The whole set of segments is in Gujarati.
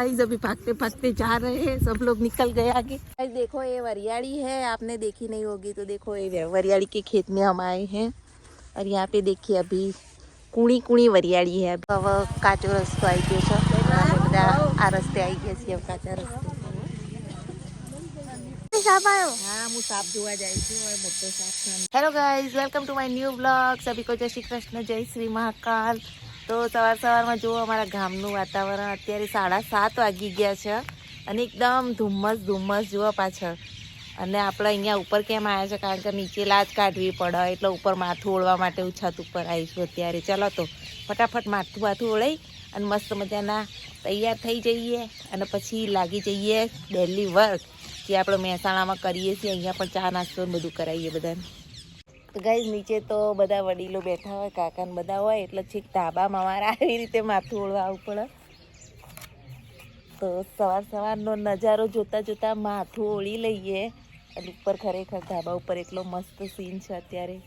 गाइस अभी भागते भागते जा रहे हैं, सब लोग निकल गए आगे। गाइस देखो ये वरियाड़ी है, आपने देखी नहीं होगी तो देखो ये वरियाड़ी के खेत में हम आए हैं और यहाँ पे देखिए अभी कूणी कूणी वरियाड़ी है। अब काचो रस्तो आई गयो છે, બધા આ રસ્તે આવી ગયા છીએ કાચા રસ્તે। साप आयो? हाँ હું સાપ જોવા જાય છું और મોટો સાપ છે। Hello guys, welcome to my new blog. સભી को જય શ્રી કૃષ્ણ, જય શ્રી મહાકાલ। તો સવારમાં જુઓ અમારા ગામનું વાતાવરણ, અત્યારે 7:30 વાગી ગયા છે અને એકદમ ધુમ્મસ જુઓ પાછળ। અને આપણે અહીંયા ઉપર કેમ આવ્યા છે, કારણ કે નીચે લાજ કાઢવી પડે એટલે ઉપર માથું ઓળવા માટે છત ઉપર આવીશું અત્યારે। ચાલો તો ફટાફટ માથું ઓળાઈ અને મસ્ત મજાના તૈયાર થઈ જઈએ અને પછી લાગી જઈએ ડેલી વર્ક જે આપણે મહેસાણામાં કરીએ છીએ। અહીંયા પણ ચા નાસ્તો બધું કરાવીએ બધાને। તો ગાઈઝ નીચે તો બધા વડીલો બેઠા હોય, કાકાને બધા હોય એટલે છેક ધાબામાં અમારે આવી રીતે માથું ઓળવા આવવું પડે। તો સવારનો નજારો જોતા માથું ઓળી લઈએ અને ઉપર ખરેખર ધાબા ઉપર એટલો મસ્ત સીન છે અત્યારે।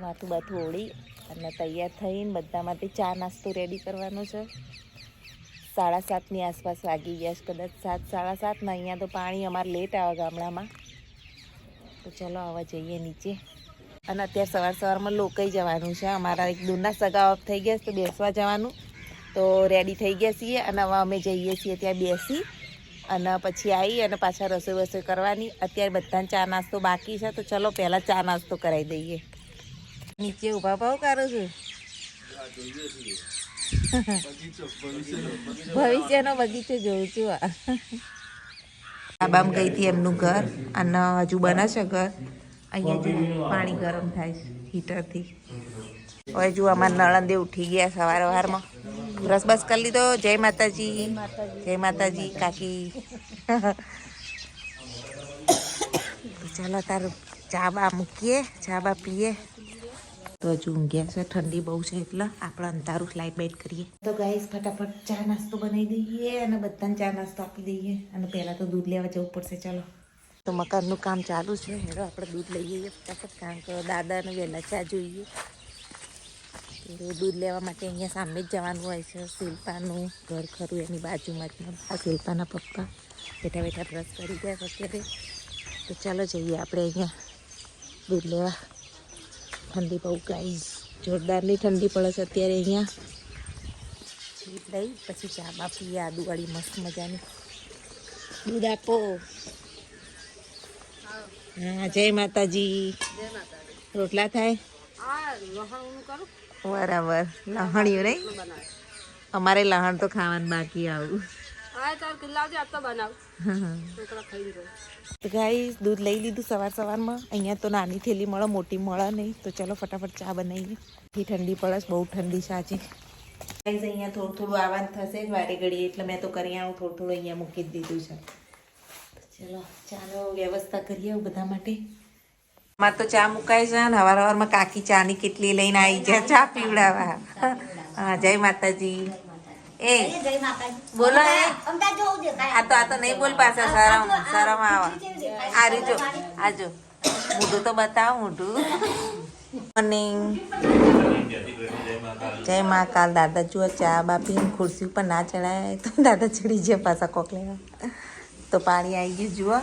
માથું ઓળી અને તૈયાર થઈને બધા માટે ચા નાસ્તો રેડી કરવાનો છે। 7:30ની આસપાસ વાગી ગયા છે, કદાચ 7, 7:30 ને। અહીંયા તો પાણી અમારે લેટ આવે ગામડામાં। તો ચલો આવા જઈએ નીચે। અને અત્યારે સવારમાં લોકઈ જવાનું છે, અમારા એક દૂરના સગા ઓફ થઈ ગયા છે તો બેસવા જવાનું। તો રેડી થઈ ગયા છીએ અને હવે અમે જઈએ છીએ ત્યાં બેસી અને પછી આવી અને પાછા રસોઈ કરવાની। અત્યારે બધાને ચા નાસ્તો બાકી છે તો ચલો પહેલાં ચા નાસ્તો કરાવી દઈએ। નીચે ઊભા ભાવ કરો છું, ભવિષ્યનો બગીચો જોઉં છું। બાબામ ગઈ હતી એમનું ઘર અને હજુ બને છે ઘર। અહીંયા જો પાણી ગરમ થાય છે હીટરથી। હવે જો અમારા નળંદે ઉઠી ગયા સવારમાં, બ્રશ બસ કરી લીધો। જય માતાજી, જય માતાજી કાકી। ચાલો તારું ચા બા મૂકીએ, ચા બા પીએ। તો હજુ ઊંઘ્યા છે, ઠંડી બહુ છે એટલે આપણે અંધારું લાઈટ બાઈટ કરીએ। તો ગાઈસ ફટાફટ ચા નાસ્તો બનાવી દઈએ અને બધાને ચા નાસ્તો આપી દઈએ અને પહેલાં તો દૂધ લેવા જવું પડશે। ચાલો તો મકાનનું કામ ચાલુ છે, હેડો આપણે દૂધ લઈ જઈએ ફટાફટ, કારણ કે દાદાને વહેલા ચા જોઈએ। દૂધ લેવા માટે અહીંયા સામે જ જવાનું હોય છે। શિલ્પાનું ઘર ખરું એની બાજુમાં જ। આ શિલ્પાના પપ્પા બેઠા બ્રશ કરી ગયા અત્યારે। તો ચાલો જઈએ આપણે અહીંયા દૂધ લેવા। ઠંડી બહુ ગાઈઝ જોરદારની ઠંડી પડે છે અત્યારે અહીંયા। દૂધ લઈ પછી ચા બા પીએ, આદુવાળી મસ્ત મજાની। દૂધ આપો। હા જય માતાજી। રોટલા થાય બરાબર। લહણિયું નહીં, અમારે લહણ તો ખાવાનું બાકી આવું। ગાઈસ દૂધ લઈ લીધું સવારમાં। અહીંયા તો નાની થેલી મળે, મોટી મળે નહીં। તો ચલો ફટાફટ ચા બનાવીએ। ઠંડી પડે, બહુ ઠંડી છે આજે। ગાઈસ અહીંયા થોડું આવવાનું થશે વારે ઘડીએ એટલે મેં તો કરિયાણું થોડું અહીંયા મૂકી જ દીધું છે। ચલો ચાલો વ્યવસ્થા કરીએ બધા માટે। અમારે તો ચા મુકાય છે ને સવારમાં કાકી ચાની કેટલી લઈને આવી જાય ચા પીવડાવવા। હા જય માતાજી। એ બોલો એ આ તો નહીં બોલ પાછા, શરમ આવે। આ રીજો આજો મોઢું તો બતાવો, મોઢું। મોર્નિંગ, જય મહાકાલ। દાદા જુઓ ચા બાપીને ખુરશી ઉપર ના ચડાય તો દાદા ચડી જાય પાછા કોક લેવા। તો પાણી આવી ગયું જુઓ,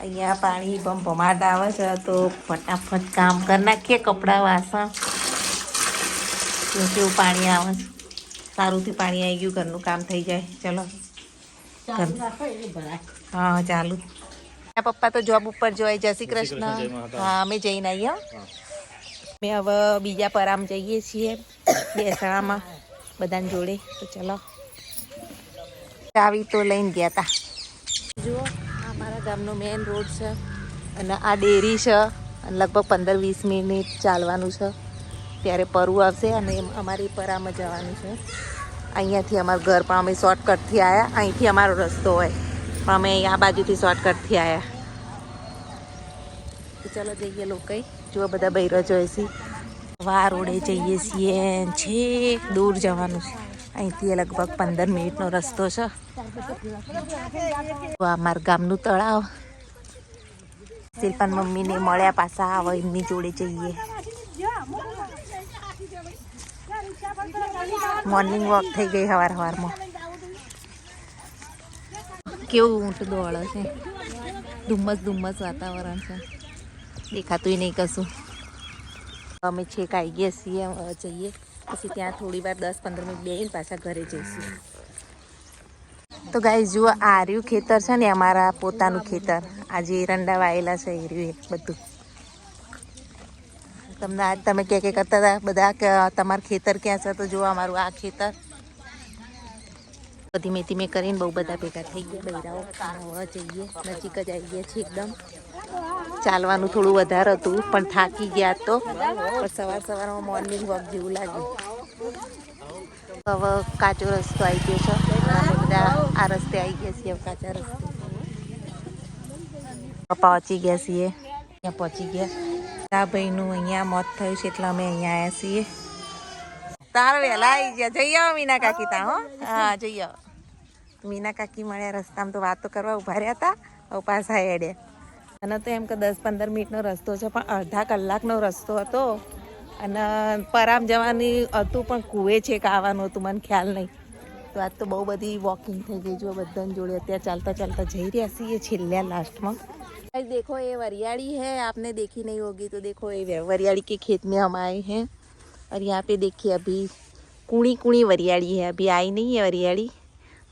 અહીંયા પાણી ભમાટ આવે છે તો ફટાફટ કામ કરી નાખીએ। કપડાં વાસણ કેવું પાણી આવે છે, સારુંથી પાણી આવી ગયું, ઘરનું કામ થઈ જાય। ચલો હા ચાલુ। પપ્પા તો જોબ ઉપર જોવાય। જય શ્રી કૃષ્ણ। હા અમે જઈને આવીએ। અમે હવે બીજા પરામ જઈએ છીએ મહેસાણામાં બધાને જોડે। તો ચલો ચાવી તો લઈને ગયા હતા। જુઓ અમારા ગામનો મેઇન રોડ છે અને આ ડેરી છે અને લગભગ 15-20 મિનિટ ચાલવાનું છે, ત્યારે પરવું આવશે અને અમારી પરામાં જવાનું છે। અહીંયાથી અમારું ઘર પણ અમે શોર્ટકટથી આવ્યા, અહીંથી અમારો રસ્તો હોય પણ અમે આ બાજુથી શોર્ટકટથી આવ્યા। તો ચાલો જઈએ લોકઈ। જુઓ બધા બૈરો જોઈએ છે, વા રોડે જઈએ છીએ, છેક દૂર જવાનું છે। અહીંથી લગભગ 15 મિનિટનો રસ્તો છે। અમારા ગામનું તળાવ। શિલ્પાન મમ્મીને મળ્યા પાછા આવે એમની જોડે જઈએ। મોર્નિંગ વોક થઈ ગઈ સવારમાં। કેવું ઊંટ દોડે છે, ધુમ્મસ ધુમ્મસ વાતાવરણ છે, દેખાતું નહીં કશું. અમે છેક આવી ગયા છીએ, જઈએ પછી ત્યાં થોડી વાર 10-15 મિનિટ બેહીને પાછા ઘરે જઈશું. તો ગાઈસ જુઓ, આ રહ્યું ખેતર છે ને અમારા પોતાનું ખેતર. આજે એરંડા વાયેલા છે, એ રહ્યું બધું. તમને આજ તમે કે કરતા હતા બધા કે તમારું ખેતર ક્યાં છે, તો જુઓ અમારું આ ખેતર. ધીમે ધીમે કરીને બહુ બધા ભેગા થઈ ગયા બૈરાઓ. હવે જઈએ, નજીક જ આવી ગયા છે એકદમ. ચાલવાનું થોડું વધારે હતું પણ થાકી ગયા તો, પણ સવારમાં મોર્નિંગ વોક જેવું લાગ્યું. હવે કાચો રસ્તો આવી ગયો છે, અમે બધા આ રસ્તે આવી ગયા છીએ. કાચા રસ્તે પહોંચી ગયા છીએ, ત્યાં પહોંચી ગયા. આ ભાઈનું અહીંયા મોત થયું છે એટલે અમે અહીંયા આવ્યા છીએ. તાર વહેલા આવી ગયા. જઈ આવો મીના કાકી તા. હો હા, જઈ આવો. મીના કાકી મળ્યા રસ્તામાં, તો વાતો કરવા ઉભા રહ્યા હતા. હવે પાછા હેડ્યા. અને તો એમ કે 10-15 મિનિટનો રસ્તો છે, પણ અડધા કલાકનો રસ્તો હતો. અને પરામ જવાની હતું પણ કુએ છે કે આવવાનું હતું, મને ખ્યાલ નહીં. તો આજ તો બહુ બધી વોકિંગ થઈ ગઈ. જો બધાને જોડે અત્યારે ચાલતા ચાલતા જઈ રહ્યા છીએ છેલ્લા લાસ્ટમાં. देखो ये वरियाड़ी है, आपने देखी नहीं होगी तो देखो ये वरियाड़ी के खेत में हम आए हैं. और यहाँ पे देखिए अभी कूणी कूणी वरियाड़ी है, अभी आई नहीं है वरियाड़ी.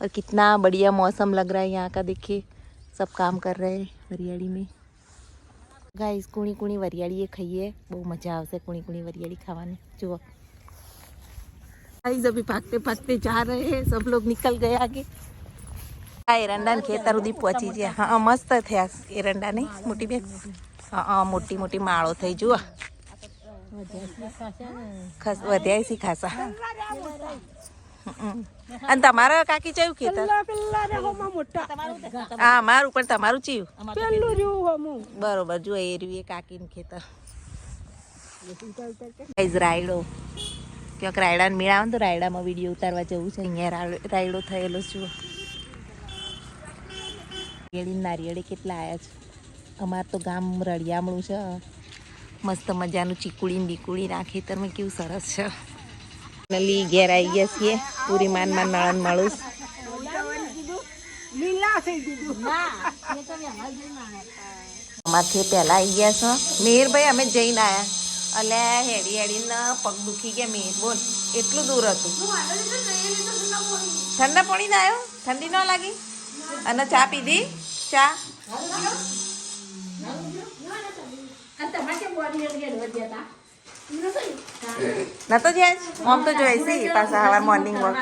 और कितना बढ़िया मौसम लग रहा है यहाँ का. देखिए सब काम कर रहे हैं वरियाड़ी में. गाइस कूणी कूणी वरियाड़ी ये खाइए, બહુ મજા આવશે કૂણી કૂણી વરિયાળી ખાવાની. જુઓ गाइस अभी भागते भागते जा रहे हैं, सब लोग निकल गए आगे. एरंडा ने खेतर उदी पहुंची છે. હા મસ્ત થયા એરંડા નહીં મોટી બેન. હા મોટી મોટી માળો થઈ. જુઓ વધ્યા છે ખાસા. અને તમારા કાકી ચયું ખેતર? હા મારું, પણ તમારું ચયું? બરોબર. જો એ રહ્યું એ કાકીનું ખેતર. રાયડો ક્યાંક રાયડાને મેળાવે ને તો રાયડામાં વિડીયો ઉતારવા જવું છે. અહીંયા રાયડો થયેલો છું. નારિયેળી કેટલા આવ્યા છે. અમારે તો ગામ રળિયામણું છે. મસ્ત મજાનું ચીકુડી બીકુડી આ ખેતરમાં કેવું સરસ છે. નલી ઘેર આવી ગયા છીએ. પૂરી માનમાં નળન મળું. અમારથી પહેલા આવી ગયા છો મેહરભાઈ. અમે જઈને આવ્યા. અલે હેડી હેડીને પગ દુખી ગયા. મેહર બોલ, એટલું દૂર હતું. ઠંડા પાણી ના આવ્યો? ઠંડી ન લાગી? અને ચા પીધી? ચા નતો જાય આમ તો જોઈશી પાછા હવાર મોર્નિંગ વોક.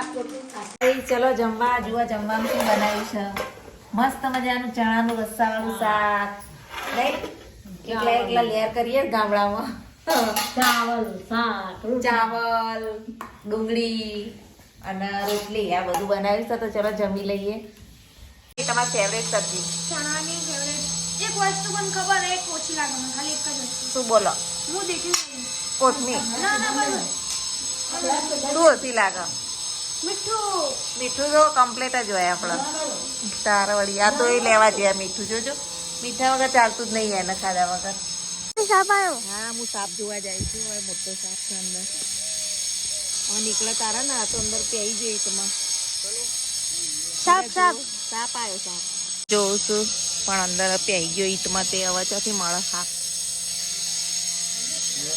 ચલો જમવા. જુઓ જમવાનું શું બનાવ્યું છે. મસ્ત મજાનું ચણાનું રસ્સાવાળું શાક. એકલા એકલા લેર કરીએ ગામડામાં. ચાવલ ડુંગળી અને રોટલી આ બધું બનાવ્યું છે. તો ચલો જમી લઈએ. તમારી ફેવરેટ સબ્જી? ચણાની ફેવરેટ. એક વસ્તુ મને ખબર એક ઓછી લાગે મને, ખાલી એક જ વસ્તુ. શું બોલો? હું દેખી કોથમીર. ના ના બસ. શું ઓછી લાગે? મીઠું. મીઠું તો કમ્પ્લીટ જ હોય આપણે. તારા વળી આ તો એ લેવા જાય મીઠું. જોજો મીઠા વગર ચાલતું જ નહીં એને ખાધા વગર. સાપ આવ્યો? હા હું સાપ જોવા જાય છું. હવે મોટો સાપ છે અંદર. હવે નીકળે તારા ને તો અંદર પેઈ જઈ તમારે. સાપ સાપ સાપ આવ્યો. સાપ જોઉં છું પણ અંદર પેઈ ગયો ઈટમાં. તે હવે ચોથી મળે સાપ?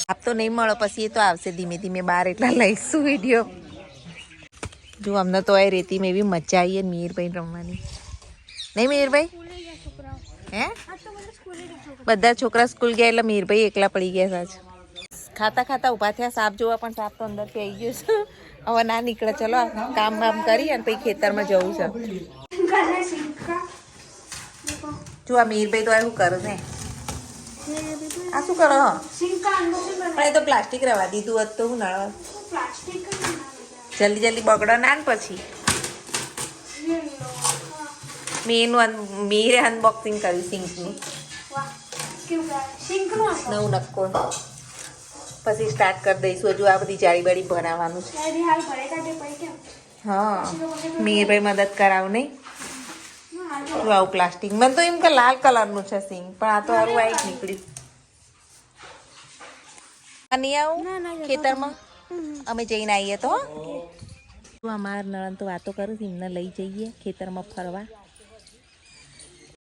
સાપ તો નહીં મળે. પછી એ તો આવશે ધીમે ધીમે બહાર, એટલા લઈશું વિડીયો. જો અમને તો એ રેતીમાં એવી મજા આવી મેહરભાઈ રમવાની. નહીં મેહરભાઈ? હે બધા છોકરા સ્કૂલ ગયા એટલે મેહરભાઈ એકલા પડી ગયા સાચ. ખાતા ખાતા ઊભા થયા સાપ જોવા, પણ સાપ તો અંદર પેઈ ગયો છે. હવે ના નીકળે. ચલો કામ બામ કરી અને પછી ખેતરમાં જવું છે. જો આ મેહરભાઈ તો શું કરે છે? આ શું કરો? પણ એ તો પ્લાસ્ટિક રવા દીધું હોત તો હું નળવા. જલ્દી જલ્દી બગડો ના ને પછી. મેરે અનબોક્સિંગ કર્યું સિંકનું. નવું નક્કો પછી સ્ટાર્ટ કરી દઈશું. હજુ આ બધી જાળી બાળી ભરાવાનું છે. હા મેહરભાઈ મદદ કરાવ નહીં. આવું પ્લાસ્ટિક મને તો એમ કે લાલ કલરનું છે સિંગ, પણ આ તો સારું વાઈટ નીકળ્યું. નહીં આવું ખેતરમાં અમે જઈને આવીએ તો. અમારા નણંદ તો વાતો કરું છું, એમને લઈ જઈએ ખેતરમાં ફરવા.